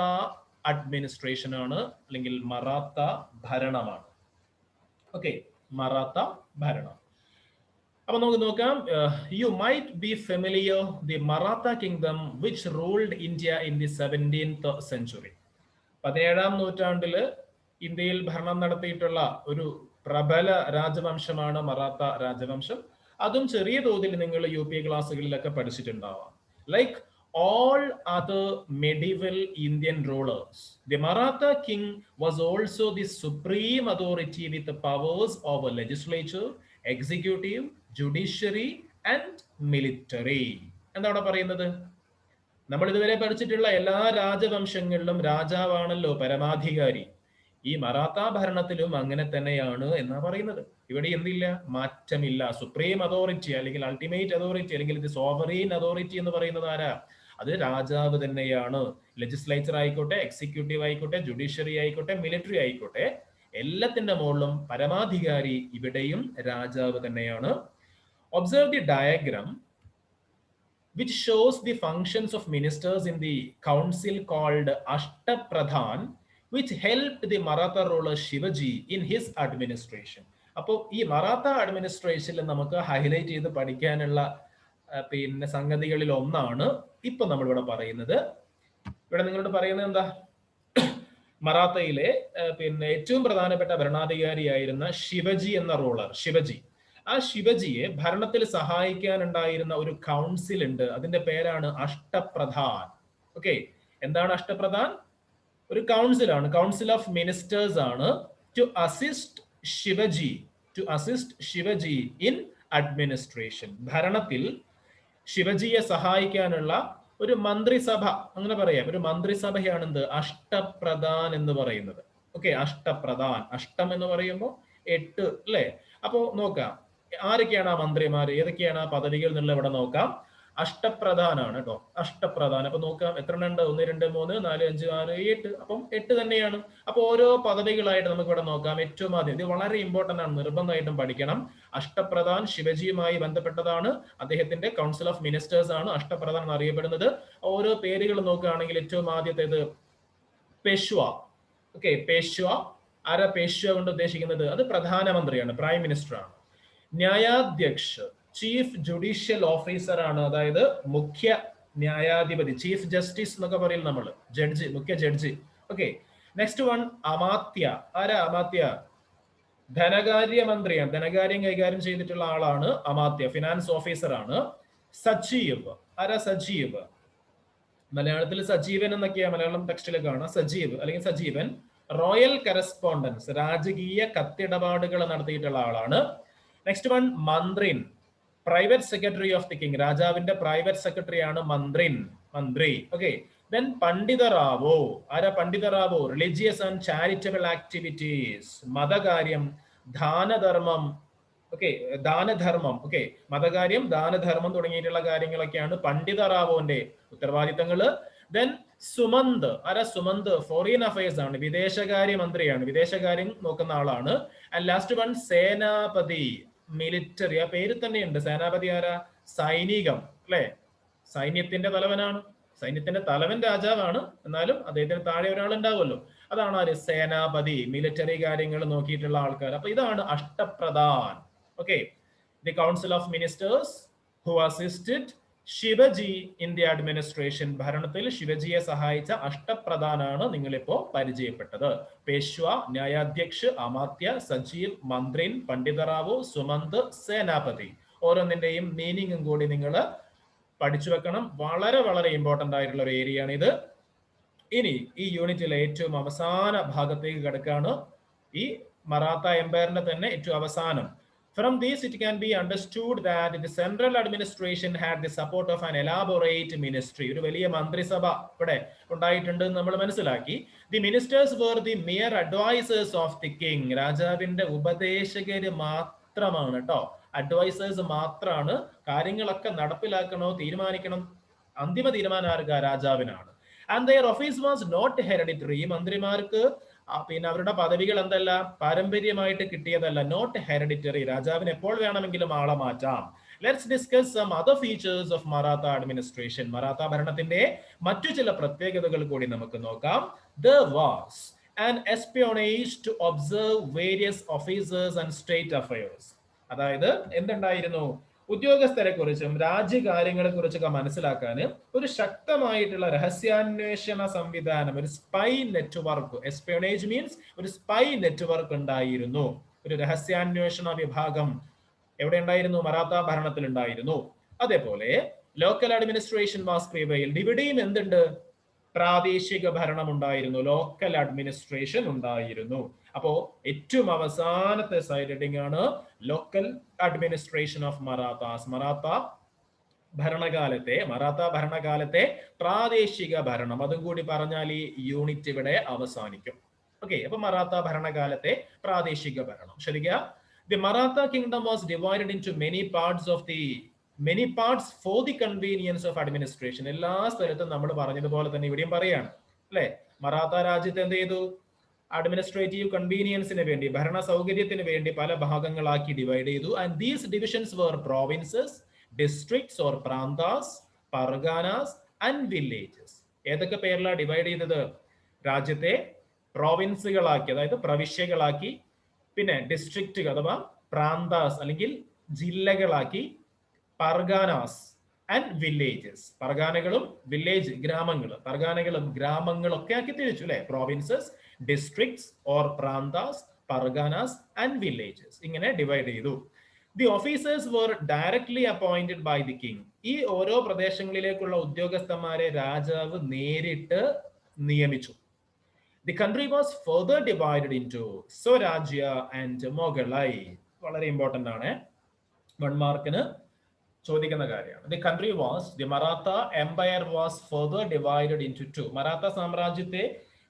അഡ്മിനിസ്ട്രേഷൻ ആണ്, അല്ലെങ്കിൽ മറാത്ത ഭരണമാണ്. മറാത്ത ഭരണം. അപ്പൊ നമുക്ക് നോക്കാം. You might be familiar the Maratha kingdom which ruled India in the 17th century. 17ാം നൂറ്റാണ്ടില് ഇന്ത്യയിൽ ഭരണം നടത്തിയിട്ടുള്ള ഒരു പ്രബല രാജവംശമാണ് മറാത്ത രാജവംശം. അതും ചെറിയ തോതിൽ നിങ്ങൾ UP ക്ലാസ്സുകളിലൊക്കെ പഠിച്ചിട്ടുണ്ടാവാം. Like all other medieval Indian rulers, the Maratha king was also the supreme authority with the powers of a legislature, executive, judiciary and military. എന്താണ് പറയുന്നത്? നമ്മൾ ഇതുവരെ പഠിച്ചിട്ടുള്ള എല്ലാ രാജവംശങ്ങളിലും രാജാവാണല്ലോ പരമാധികാരി. ഈ മറാത്ത ഭരണത്തിലും അങ്ങനെ തന്നെയാണ് എന്നാ പറയുന്നത്. ഇവിടെ എന്തില്ല? മാറ്റമില്ല. സുപ്രീം അതോറിറ്റി അല്ലെങ്കിൽ അൾട്ടിമേറ്റ് അതോറിറ്റി അല്ലെങ്കിൽ ഇത് സോവറീൻ അതോറിറ്റി എന്ന് പറയുന്നത് ആരാ? അത് രാജാവ് തന്നെയാണ്. ലെജിസ്ലേച്ചർ ആയിക്കോട്ടെ, എക്സിക്യൂട്ടീവ് ആയിക്കോട്ടെ, ജുഡീഷ്യറി ആയിക്കോട്ടെ, മിലിറ്ററി ആയിക്കോട്ടെ, എല്ലാത്തിന്റെ മുകളിലും പരമാധികാരി ഇവിടെയും രാജാവ് തന്നെയാണ്. Observe the diagram. which shows the functions of ministers in the council called Ashtapradhan, which helped the Maratha ruler Shivaji in his administration. അപ്പോൾ ഈ മറാത്ത അഡ്മിനിസ്ട്രേഷനിൽ നമുക്ക് ഹൈലൈറ്റ് ചെയ്ത് പഠിക്കാനുള്ള പിന്നെ സംഗതികളിൽ ഒന്നാണ് ഇപ്പൊ നമ്മളിവിടെ പറയുന്നത്. ഇവിടെ നിങ്ങളോട് പറയുന്നത് എന്താ? മറാത്തയിലെ പിന്നെ ഏറ്റവും പ്രധാനപ്പെട്ട ഭരണാധികാരിയായിരുന്ന ശിവജി എന്ന റൂളർ, ശിവജി, ആ ശിവജിയെ ഭരണത്തിൽ സഹായിക്കാനുണ്ടായിരുന്ന ഒരു കൗൺസിൽ ഉണ്ട്. അതിന്റെ പേരാണ് അഷ്ടപ്രധാൻ. ഓക്കെ, എന്താണ് അഷ്ടപ്രധാൻ? ഒരു കൗൺസിലാണ്, കൗൺസിൽ ഓഫ് മിനിസ്റ്റേഴ്സ് ആണ്. To assist Shivaji in administration. ഭരണത്തിൽ ശിവജിയെ സഹായിക്കാനുള്ള ഒരു മന്ത്രിസഭ, അങ്ങനെ പറയാം, ഒരു മന്ത്രിസഭയാണ് എന്ത്? അഷ്ടപ്രധാൻ എന്ന് പറയുന്നത്. ഓക്കെ, അഷ്ടപ്രധാൻ, അഷ്ടം എന്ന് പറയുമ്പോൾ 8 അല്ലെ? അപ്പോ നോക്കാം ആരൊക്കെയാണ് ആ മന്ത്രിമാര്, ഏതൊക്കെയാണ് ആ പദവികൾ എന്നുള്ള ഇവിടെ നോക്കാം. അഷ്ടപ്രധാനാണ് കേട്ടോ, അഷ്ടപ്രധാൻ. അപ്പൊ നോക്കാം എത്ര ഉണ്ട്? 1 2 3 4 5 6 7. അപ്പം 8 തന്നെയാണ്. അപ്പൊ ഓരോ പദവികളായിട്ട് നമുക്ക് ഇവിടെ നോക്കാം. ഏറ്റവും ആദ്യം, ഇത് വളരെ ഇമ്പോർട്ടന്റ് ആണ്, നിർബന്ധമായിട്ടും പഠിക്കണം. അഷ്ടപ്രധാൻ ശിവജിയുമായി ബന്ധപ്പെട്ടതാണ്. അദ്ദേഹത്തിന്റെ കൗൺസിൽ ഓഫ് മിനിസ്റ്റേഴ്സ് ആണ് അഷ്ടപ്രധാൻ എന്നറിയപ്പെടുന്നത്. ഓരോ പേരുകൾ നോക്കുകയാണെങ്കിൽ ഏറ്റവും ആദ്യത്തേത് പേഷ്വ. ഓക്കെ, പേഷ്വ. ആരാ പേഷ്വ കൊണ്ട് ഉദ്ദേശിക്കുന്നത്? അത് പ്രധാനമന്ത്രിയാണ്, പ്രൈം മിനിസ്റ്റർ ആണ്. ന്യായാധ്യക്ഷ്, ചീഫ് ജുഡീഷ്യൽ ഓഫീസർ ആണ്, അതായത് മുഖ്യ ന്യായാധിപതി, ചീഫ് ജസ്റ്റിസ് എന്നൊക്കെ പറയും നമ്മൾ, ജഡ്ജി, മുഖ്യ judge. Okay, next one Amatya. ആരാ അമാത്യ? ധനകാര്യമന്ത്രിയാണ്, ധനകാര്യം കൈകാര്യം ചെയ്തിട്ടുള്ള ആളാണ് അമാത്യ, ഫിനാൻസ് ഓഫീസർ ആണ്. സജീവ്. ആരാ സജീവ്? മലയാളത്തിൽ സജീവൻ എന്നൊക്കെയാ മലയാളം ടെക്സ്റ്റിൽ കാണാം. സജീവ് അല്ലെങ്കിൽ സജീവൻ റോയൽ കറസ്പോണ്ടൻസ്, രാജകീയ കത്തിടപാടുകൾ നടത്തിയിട്ടുള്ള ആളാണ്. Next one Mantrin, private secretary of the king, രാജാവിന്റെ പ്രൈവറ്റ് സെക്രട്ടറി ആണ് മന്ത്രി. Okay, then Panditarao. ആരാ Panditarao? Religious and charitable activities, മതകാര്യം, ദാനധർമ്മം. ഓക്കെ, ദാനധർമ്മം. ഓക്കെ, മതകാര്യം, ദാനധർമ്മം തുടങ്ങിയിട്ടുള്ള കാര്യങ്ങളൊക്കെയാണ് പണ്ഡിതറാവോന്റെ ഉത്തരവാദിത്തങ്ങള്. ദെൻ സുമന്ത്. ആരാ സുമന്ത്? ഫോറിൻ അഫയേഴ്സ് ആണ്, വിദേശകാര്യ മന്ത്രിയാണ്, വിദേശകാര്യം നോക്കുന്ന ആളാണ്. ആൻഡ് ലാസ്റ്റ് വൺ സേനാപതി, മിലിറ്ററി. ആ പേര് തന്നെയുണ്ട്, സേനാപതി. ആരാ? സൈനികം അല്ലെ? സൈന്യത്തിന്റെ തലവനാണ്, സൈന്യത്തിന്റെ തലവൻ രാജാവാണ്, എന്നാലും അദ്ദേഹത്തിന് താഴെ ഒരാൾ ഉണ്ടാവുമല്ലോ, അതാണ് ആര്? സേനാപതി, മിലിറ്ററി കാര്യങ്ങൾ നോക്കിയിട്ടുള്ള ആൾക്കാർ. അപ്പൊ ഇതാണ് Ashtapradhan. Okay, the council of ministers who assisted Shivaji in the administration. ഭരണത്തിൽ ശിവജിയെ സഹായിച്ച അഷ്ടപ്രധാനാണ് നിങ്ങളിപ്പോ പരിചയപ്പെട്ടത്. പേഷ്വ, ന്യായാധ്യക്ഷ്, അമാത്യ, സജീവ്, മന്ത്രിൻ, പണ്ഡിതറാവു, സുമന്ത്, സേനാപതി. ഓരോന്നിന്റെയും മീനിങ്ങും കൂടി നിങ്ങൾ പഠിച്ചു വെക്കണം. വളരെ വളരെ ഇമ്പോർട്ടന്റ് ആയിട്ടുള്ള ഒരു ഏരിയ ആണ് ഇത്. ഇനി ഈ യൂണിറ്റിലെ ഏറ്റവും അവസാന ഭാഗത്തേക്ക് കിടക്കാണ്. ഈ മറാത്ത എംപയറിന്റെ തന്നെ ഏറ്റവും അവസാനം. From this, it can be understood that the central administration had the support of an elaborate ministry. ഒരു വലിയ മന്ത്രിസഭ ഇവിടെ ഉണ്ടായിട്ടുണ്ട് നമ്മൾ മനസ്സിലാക്കി. The ministers were the mere advisors of the king. രാജാവിന്റെ ഉപദേശകര് മാത്രമാണ് കേട്ടോ, അഡ്വൈസേഴ്സ് മാത്രമാണ്. കാര്യങ്ങളൊക്കെ നടപ്പിലാക്കണോ, തീരുമാനിക്കണം, അന്തിമ തീരുമാനം ആർക്കാ? രാജാവിനാണ്. And their office was not hereditary. മന്ത്രിമാർക്ക് പിന്നെ അവരുടെ പദവികൾ എന്തല്ല? പാരമ്പര്യമായിട്ട് കിട്ടിയതല്ല, നോട്ട് ഹെറിഡിറ്ററി. രാജാവിന് എപ്പോൾ വേണമെങ്കിലും ആളെ മാറ്റാം. Let's discuss some other features of Maratha administration. Maratha ഭരണത്തിന്റെ മറ്റു ചില പ്രത്യേകതകൾ കൂടി നമുക്ക് നോക്കാം. There was an espionage to observe various officers and state affairs. അതായത് എന്തുണ്ടായിരുന്നു? ഉദ്യോഗസ്ഥരെ കുറിച്ചും രാജ്യകാര്യങ്ങളെ കുറിച്ചൊക്കെ മനസ്സിലാക്കാൻ ഒരു ശക്തമായിട്ടുള്ള രഹസ്യാന്വേഷണ സംവിധാനം, ഒരു സ്പൈ നെറ്റ്വർക്ക്. എസ്പിയോണേജ് മീൻസ് ഒരു സ്പൈ നെറ്റ്വർക്ക് ഉണ്ടായിരുന്നു, ഒരു രഹസ്യാന്വേഷണ വിഭാഗം എവിടെ ഉണ്ടായിരുന്നു? മറാത്ത ഭരണത്തിൽ ഉണ്ടായിരുന്നു. അതേപോലെ ലോക്കൽ അഡ്മിനിസ്ട്രേഷൻ വാസ് പ്രിവെയിൽഡ്. ഇവിടെയും എന്തുണ്ട്? പ്രാദേശിക ഭരണം ഉണ്ടായിരുന്നു, ലോക്കൽ അഡ്മിനിസ്ട്രേഷൻ ഉണ്ടായിരുന്നു. അപ്പോ ഏറ്റവും അവസാനത്തെ സൈഡ് ഹെഡിംഗ് ആണ് local administration of Marathas. Maratha ഭരണകാലത്തെ പ്രാദേശിക ഭരണം. അതും കൂടി പറഞ്ഞാൽ ഈ യൂണിറ്റ് ഇവിടെ അവസാനിക്കും. ഓക്കെ, അപ്പൊ മറാത്ത ഭരണകാലത്തെ പ്രാദേശിക ഭരണം ശ്രദ്ധിക്കുക. The Maratha kingdom was divided into many parts for the convenience of administration. എല്ലാ സ്ഥലത്തും നമ്മൾ പറഞ്ഞതുപോലെ തന്നെ ഇവിടെയും പറയാണ് അല്ലെ? മറാത്ത രാജ്യത്ത് എന്ത് ചെയ്തു? അഡ്മിനിസ്ട്രേറ്റീവ് കൺവീനിയൻസിന് വേണ്ടി, ഭരണ സൗകര്യത്തിന് വേണ്ടി പല ഭാഗങ്ങളാക്കി ഡിവൈഡ് ചെയ്തു. And these divisions were provinces, districts or Prantas, Parganas and villages. ഏതൊക്കെ പേരിലാണ് ഡിവൈഡ് ചെയ്തത്? രാജ്യത്തെ പ്രോവിൻസുകളാക്കി, അതായത് പ്രവിശ്യകളാക്കി, പിന്നെ ഡിസ്ട്രിക്റ്റുകൾ അഥവാ പ്രാന്താസ് അല്ലെങ്കിൽ ജില്ലകളാക്കി, പർഗാനാസ് ആൻഡ് വില്ലേജസ്, പർഗാനകളും വില്ലേജ് ഗ്രാമങ്ങൾ, പർഗാനകളും ഗ്രാമങ്ങളൊക്കെ ആക്കി തിരിച്ചു അല്ലെ. Provinces, districts or Prantas, Parganas and villages, ഇങ്ങനെ ഡിവൈഡ് ചെയ്തു. The officers were directly appointed by the king. ഈ ഓരോ പ്രദേശങ്ങളിലേക്കുള്ള ഉദ്യോഗസ്ഥന്മാരെ രാജാവ് നേരിട്ട് നിയമിച്ചു. The country was further divided into Swarajya and Moghalai. വളരെ ഇമ്പോർട്ടന്റ് ആണ്, 1 മാർക്കിന് ചോദിക്കുന്ന കാര്യമാണ്. The country was, the Maratha empire was further divided into 2. Maratha സാമ്രാജ്യത്തെ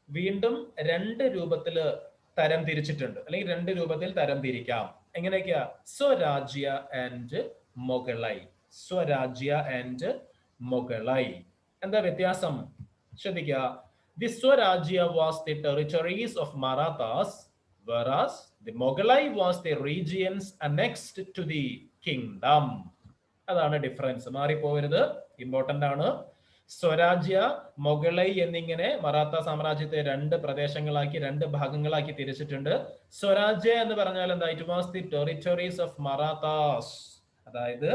വീണ്ടും 2 രൂപത്തിൽ തരം തിരിച്ചിട്ടുണ്ട്, അല്ലെങ്കിൽ 2 രൂപത്തിൽ തരം തിരിക്കാം. എങ്ങനെയൊക്കെയാ? സ്വരാജ്യ and Mughlai. Swarajya and Mughlai. എന്താ വ്യത്യാസം? ശ്രദ്ധിക്കുക. The Swarajya was the territories of Marathas, whereas the Moghalai was the regions annexed to the kingdom. അതാണ് ഡിഫറൻസ്, മാറിപ്പോകരുത്, ഇമ്പോർട്ടന്റ് ആണ്. സ്വരാജ്യ, മൊഗളൈ എന്നിങ്ങനെ മറാത്ത സാമ്രാജ്യത്തെ 2 പ്രദേശങ്ങളാക്കി, 2 ഭാഗങ്ങളാക്കി തിരിച്ചിട്ടുണ്ട്. സ്വരാജ്യ എന്ന് പറഞ്ഞാൽ എന്താ? It was the territories of Marathas. അതായത്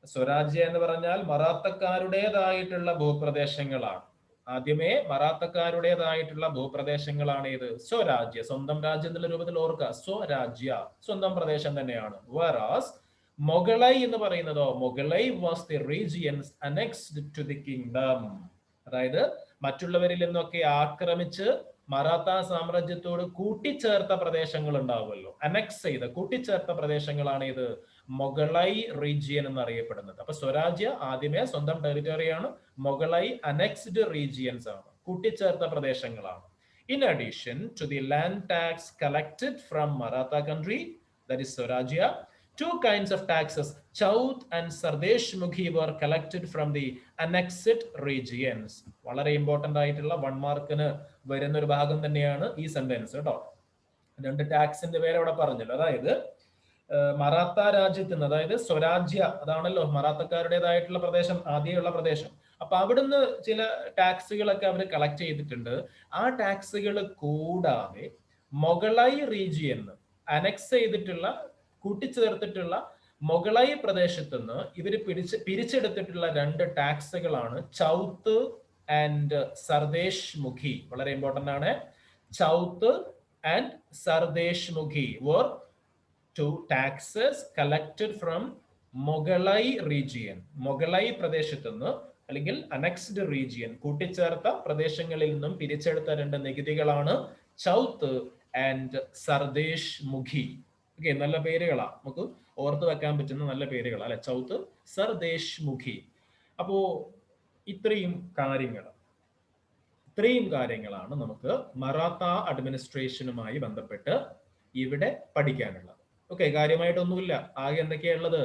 സ്വരാജ്യ എന്ന് പറഞ്ഞാൽ മറാത്തക്കാരുടേതായിട്ടുള്ള ഭൂപ്രദേശങ്ങളാണ്. ആദ്യമേ മറാത്തക്കാരുടേതായിട്ടുള്ള ഭൂപ്രദേശങ്ങളാണ് ഇത് സ്വരാജ്യ. സ്വന്തം രാജ്യം എന്നുള്ള രൂപത്തിൽ ഓർക്കുക, സ്വരാജ്യ സ്വന്തം പ്രദേശം തന്നെയാണ്. വറാസ് മൊഗളൈ എന്ന് പറയുന്നതോ, Mughlai was the regions annexed to the kingdom. അതായത് മറ്റുള്ളവരിൽ നിന്നൊക്കെ ആക്രമിച്ച് മറാത്ത സാമ്രാജ്യത്തോട് കൂട്ടിച്ചേർത്ത പ്രദേശങ്ങൾ ഉണ്ടാവുമല്ലോ, അനെക്സ് ചെയ്ത കൂട്ടിച്ചേർത്ത പ്രദേശങ്ങളാണ് ഇത് മൊഗളൈ റീജിയൻ എന്നറിയപ്പെടുന്നത്. അപ്പൊ സ്വരാജ്യ ആദ്യമേ സ്വന്തം ടെറിറ്ററിയാണ്, മൊഗളൈ അനെക്സ്ഡ് റീജിയൻസ് ആണ്, കൂട്ടിച്ചേർത്ത പ്രദേശങ്ങളാണ്. In addition to the land tax collected from Maratha country, that is Swarajya, 2 kinds of taxes, Chaut and Sardeshmukhi, were collected from the annexed regions. വളരെ ഇമ്പോർട്ടന്റ് ആയിട്ടുള്ള 1 മാർക്കിന് വരുന്ന ഒരു ഭാഗം തന്നെയാണ് ഈ സെന്റൻസ് കേട്ടോ. 2 ടാക്സിന്റെ പേര് അവിടെ പറഞ്ഞല്ലോ. അതായത് മറാത്ത രാജ്യത്ത് നിന്ന്, അതായത് സ്വരാജ്യ, അതാണല്ലോ മറാത്തക്കാരുടേതായിട്ടുള്ള പ്രദേശം, ആദ്യമുള്ള പ്രദേശം. അപ്പൊ അവിടുന്ന് ചില ടാക്സുകളൊക്കെ അവർ കളക്ട് ചെയ്തിട്ടുണ്ട്. ആ ടാക്സുകൾ കൂടാതെ മൊഗളൈ റീജിയൻ, അനെക്സ് ചെയ്തിട്ടുള്ള കൂട്ടിച്ചേർത്തിട്ടുള്ള മൊഗളൈ പ്രദേശത്ത് നിന്ന് ഇവർ പിരിച്ചെടുത്തിട്ടുള്ള 2 ടാക്സുകളാണ് ചൗത്ത് ആൻഡ് സർദേശ് മുഖി. വളരെ ഇമ്പോർട്ടന്റ് ആണ്. Chauth and Sardeshmukhi were 2 taxes collected from Mughlai region. Mughlai പ്രദേശത്ത് നിന്ന് അല്ലെങ്കിൽ അനെക്സ്ഡ് റീജിയൻ, കൂട്ടിച്ചേർത്ത പ്രദേശങ്ങളിൽ നിന്നും പിരിച്ചെടുത്ത 2 നികുതികളാണ് Chauth and Sardeshmukhi. Okay, നല്ല പേരുകളാ, നമുക്ക് ഓർത്ത് വെക്കാൻ പറ്റുന്ന നല്ല പേരുകളാ അല്ലെ, ചൗത്ത്, സർദേശ് മുഖി. അപ്പോ ഇത്രയും കാര്യങ്ങളാണ് നമുക്ക് മറാത്ത അഡ്മിനിസ്ട്രേഷനുമായി ബന്ധപ്പെട്ട് ഇവിടെ പഠിക്കാനുള്ളത്. ഓക്കെ, കാര്യമായിട്ടൊന്നുമില്ല. ആകെ എന്തൊക്കെയാണുള്ളത്?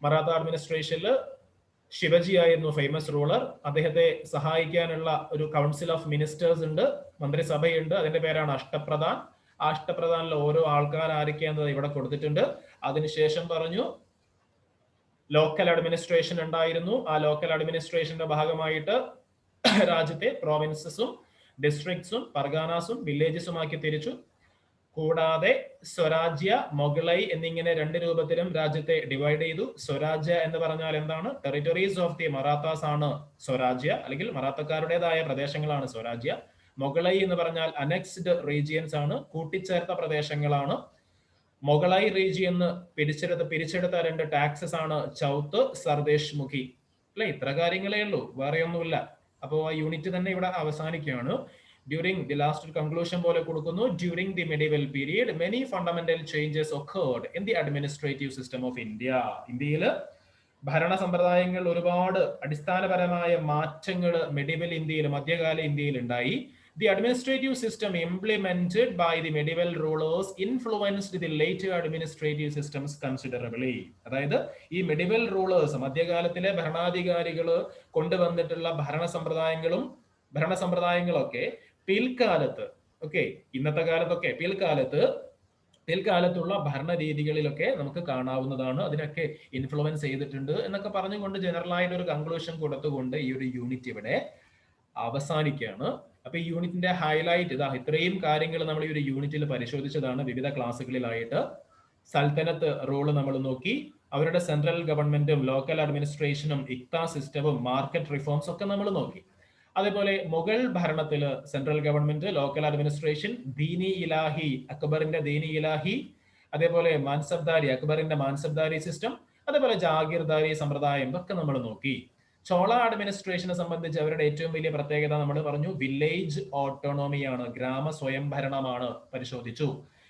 മറാത്ത അഡ്മിനിസ്ട്രേഷനിൽ ശിവജി ആയിരുന്നു ഫേമസ് റൂളർ. അദ്ദേഹത്തെ സഹായിക്കാനുള്ള ഒരു കൗൺസിൽ ഓഫ് മിനിസ്റ്റേഴ്സ് ഉണ്ട്, മന്ത്രിസഭയുണ്ട്. അതിന്റെ പേരാണ് അഷ്ടപ്രധാൻ. അഷ്ടപ്രധാനിലെ ഓരോ ആൾക്കാർ ആരൊക്കെയാണെന്നത് ഇവിടെ കൊടുത്തിട്ടുണ്ട്. അതിനുശേഷം പറഞ്ഞു ലോക്കൽ അഡ്മിനിസ്ട്രേഷൻ ഉണ്ടായിരുന്നു. ആ ലോക്കൽ അഡ്മിനിസ്ട്രേഷന്റെ ഭാഗമായിട്ട് രാജ്യത്തെ പ്രോവിൻസസും ഡിസ്ട്രിക്ട്സും പർഗാനാസും വില്ലേജസും ആക്കി തിരിച്ചു. കൂടാതെ സ്വരാജ്യ, മൊഗളൈ എന്നിങ്ങനെ 2 രൂപത്തിലും രാജ്യത്തെ ഡിവൈഡ് ചെയ്തു. സ്വരാജ്യ എന്ന് പറഞ്ഞാൽ എന്താണ്? ടെറിറ്ററീസ് ഓഫ് ദി മറാത്താസ് ആണ് സ്വരാജ്യ, അല്ലെങ്കിൽ മറാത്തക്കാരുടേതായ പ്രദേശങ്ങളാണ് സ്വരാജ്യ. മൊഗളൈ എന്ന് പറഞ്ഞാൽ അനെക്സ്ഡ് റീജിയൻസ് ആണ്, കൂട്ടിച്ചേർത്ത പ്രദേശങ്ങളാണ്. മൊഗളൈ റീജിയന്ന് പിരിച്ചെടുത്ത 2 ടാക്സസ് ആണ് ചൗത്ത്, സർദേശ് മുഖി. അല്ലെ, ഇത്ര കാര്യങ്ങളേ ഉള്ളൂ, വേറെ ഒന്നുമില്ല. അപ്പോൾ ആ യൂണിറ്റ് തന്നെ ഇവിടെ അവസാനിക്കുകയാണ്. During the last conclusion പോലെ കൊടുക്കുന്നു. During the medieval period, many fundamental changes occurred in the administrative system of India. ഇന്ത്യയിൽ ഭരണ സമ്പ്രദായങ്ങൾ ഒരുപാട് അടിസ്ഥാനപരമായ മാറ്റങ്ങൾ മെഡിവൽ ഇന്ത്യയിൽ, മധ്യകാല ഇന്ത്യയിൽ ഉണ്ടായി. The administrative system implemented by the medieval rulers influenced the later administrative systems considerably. അതായത് ഈ മെഡിവൽ റൂളേഴ്സ്, മധ്യകാലത്തിലെ ഭരണാധികാരികൾ കൊണ്ടുവന്നിട്ടുള്ള ഭരണസമ്പ്രദായങ്ങളൊക്കെ പിൽക്കാലത്ത്, ഓക്കെ, ഇന്നത്തെ കാലത്തൊക്കെ പിൽക്കാലത്ത് പിൽക്കാലത്തുള്ള ഭരണരീതികളിലൊക്കെ നമുക്ക് കാണാവുന്നതാണ്, അതിനൊക്കെ ഇൻഫ്ലുവൻസ് ചെയ്തിട്ടുണ്ട് എന്നൊക്കെ പറഞ്ഞുകൊണ്ട് ജനറൽ ആയിട്ട് ഒരു കൺക്ലൂഷൻ കൊടുത്തുകൊണ്ട് ഈ ഒരു യൂണിറ്റ് ഇവിടെ അവസാനിക്കുകയാണ്. അപ്പൊ ഈ യൂണിറ്റിന്റെ ഹൈലൈറ്റ് ഇതാ ഇത്രയും കാര്യങ്ങൾ നമ്മൾ ഈ ഒരു യൂണിറ്റിൽ പരിശോധിച്ചതാണ് വിവിധ ക്ലാസ്സുകളിലായിട്ട്. സൽത്തനത്ത് റൂള് നമ്മൾ നോക്കി, അവരുടെ സെൻട്രൽ ഗവൺമെന്റും ലോക്കൽ അഡ്മിനിസ്ട്രേഷനും ഇക്ത സിസ്റ്റവും മാർക്കറ്റ് റിഫോംസ് ഒക്കെ നമ്മൾ നോക്കി. അതേപോലെ മുഗൾ ഭരണത്തില് central government, local administration, Din-i Ilahi, അക്ബറിന്റെ ദീനി ഇലാഹി, അതേപോലെ മാൻസബ്ദാരി, അക്ബറിന്റെ മാൻസബ്ദാരി സിസ്റ്റം, അതേപോലെ ജാഗീർദാരി സമ്പ്രദായം ഇതൊക്കെ നമ്മൾ നോക്കി. ചോള അഡ്മിനിസ്ട്രേഷനെ സംബന്ധിച്ച് അവരുടെ ഏറ്റവും വലിയ പ്രത്യേകത നമ്മൾ പറഞ്ഞു വില്ലേജ് ഓട്ടോണോമിയാണ്, ഗ്രാമ സ്വയംഭരണമാണ് പരിശോധിച്ചു.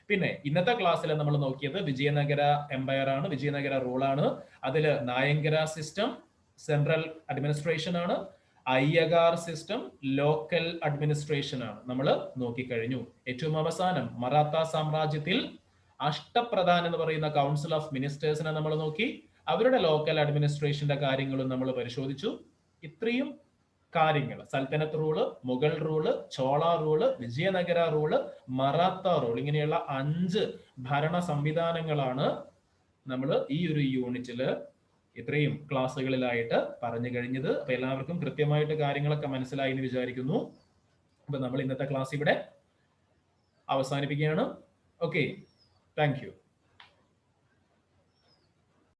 പിന്നെ ഇന്നത്തെ ക്ലാസ്സിൽ നമ്മൾ നോക്കിയത് വിജയനഗര എംപയർ ആണ്, വിജയനഗര റൂളാണ്. അതില് നായങ്കര സിസ്റ്റം സെൻട്രൽ അഡ്മിനിസ്ട്രേഷൻ ആണ്, അയ്യഗാർ സിസ്റ്റം ലോക്കൽ അഡ്മിനിസ്ട്രേഷൻ ആണ് നമ്മൾ നോക്കിക്കഴിഞ്ഞു. ഏറ്റവും അവസാനം മറാത്ത സാമ്രാജ്യത്തിൽ അഷ്ടപ്രധാൻ എന്ന് പറയുന്ന കൗൺസിൽ ഓഫ് മിനിസ്റ്റേഴ്സിനെ നമ്മൾ നോക്കി, അവരുടെ ലോക്കൽ അഡ്മിനിസ്ട്രേഷന്റെ കാര്യങ്ങളും നമ്മൾ പരിശോധിച്ചു. ഇത്രയും കാര്യങ്ങൾ Sultanate rule, Mughal rule, Chola rule, Vijayanagara rule, Maratha rule, ഇങ്ങനെയുള്ള 5 ഭരണ സംവിധാനങ്ങളാണ് നമ്മൾ ഈ ഒരു യൂണിറ്റില് ഇത്രയും ക്ലാസ്സുകളിലായിട്ട് പറഞ്ഞു കഴിഞ്ഞത്. അപ്പൊ എല്ലാവർക്കും കൃത്യമായിട്ട് കാര്യങ്ങളൊക്കെ മനസ്സിലായി എന്ന് വിചാരിക്കുന്നു. അപ്പൊ നമ്മൾ ഇന്നത്തെ ക്ലാസ് ഇവിടെ അവസാനിപ്പിക്കുകയാണ്. Okay, thank you.